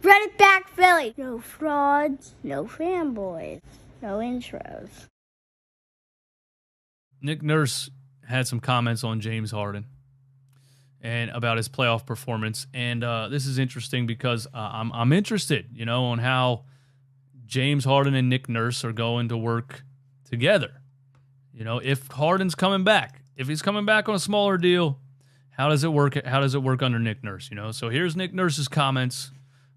Run it back, Philly. No frauds, no fanboys, no intros. Nick Nurse had some comments on James Harden and about his playoff performance. And this is interesting because I'm interested, on how James Harden and Nick Nurse are going to work together. If Harden's coming back, if he's coming back on a smaller deal, how does it work? How does it work under Nick Nurse? So here's Nick Nurse's comments.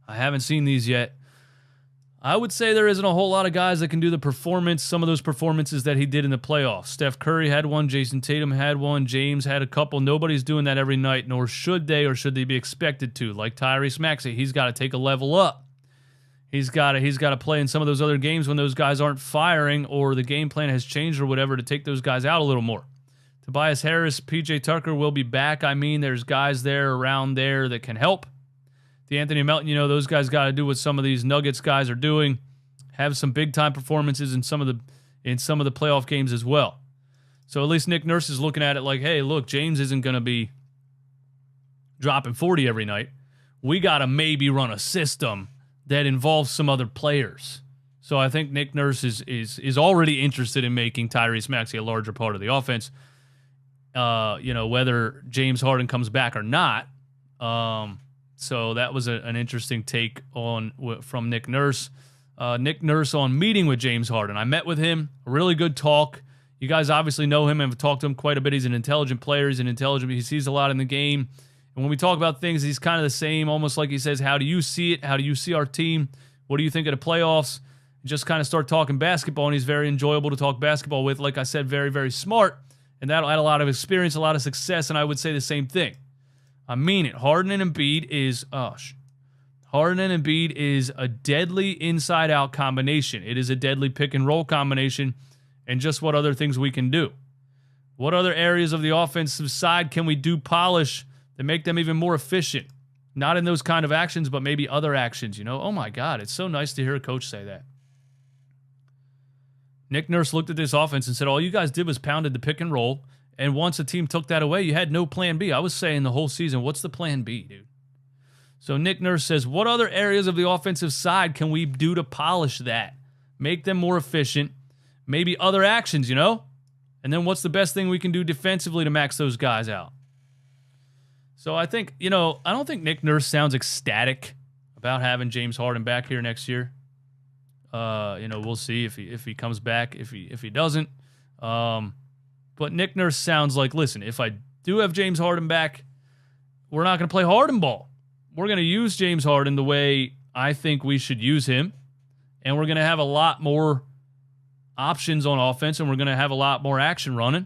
I haven't seen these yet. I would say there isn't a whole lot of guys that can do the performance, some of those performances that he did in the playoffs. Steph Curry had one, Jason Tatum had one, James had a couple. Nobody's doing that every night, nor should they, or should they be expected to. Like Tyrese Maxey, he's got to take a level up. He's got to play in some of those other games when those guys aren't firing or the game plan has changed or whatever to take those guys out a little more. Tobias Harris, PJ Tucker will be back. I mean, there's guys there around there that can help. Anthony Melton, those guys got to do what some of these Nuggets guys are doing, have some big time performances in some of the playoff games as well. So at least Nick Nurse is looking at it like, hey, look, James isn't going to be dropping 40 every night. We got to maybe run a system that involves some other players. So I think Nick Nurse is already interested in making Tyrese Maxey a larger part of the offense. Whether James Harden comes back or not. So that was an interesting take from Nick Nurse. Nick Nurse on meeting with James Harden. I met with him. A really good talk. You guys obviously know him and have talked to him quite a bit. He's an intelligent player. He sees a lot in the game. And when we talk about things, he's kind of the same, almost like he says, how do you see it? How do you see our team? What do you think of the playoffs? Just kind of start talking basketball, and he's very enjoyable to talk basketball with. Like I said, very, very smart. And that'll add a lot of experience, a lot of success, and I would say the same thing. I mean it. Harden and Embiid is a deadly inside-out combination. It is a deadly pick-and-roll combination, and just what other things we can do. What other areas of the offensive side can we do polish that make them even more efficient? Not in those kind of actions, but maybe other actions. Oh my God, it's so nice to hear a coach say that. Nick Nurse looked at this offense and said, all you guys did was pounded the pick and roll, and once a team took that away, you had no plan B. I was saying the whole season, what's the plan B, dude? So Nick Nurse says, what other areas of the offensive side can we do to polish that? Make them more efficient. Maybe other actions, And then what's the best thing we can do defensively to max those guys out? So I think, I don't think Nick Nurse sounds ecstatic about having James Harden back here next year. We'll see if he comes back, if he doesn't. But Nick Nurse sounds like, listen, if I do have James Harden back, we're not going to play Harden ball. We're going to use James Harden the way I think we should use him, and we're going to have a lot more options on offense, and we're going to have a lot more action running.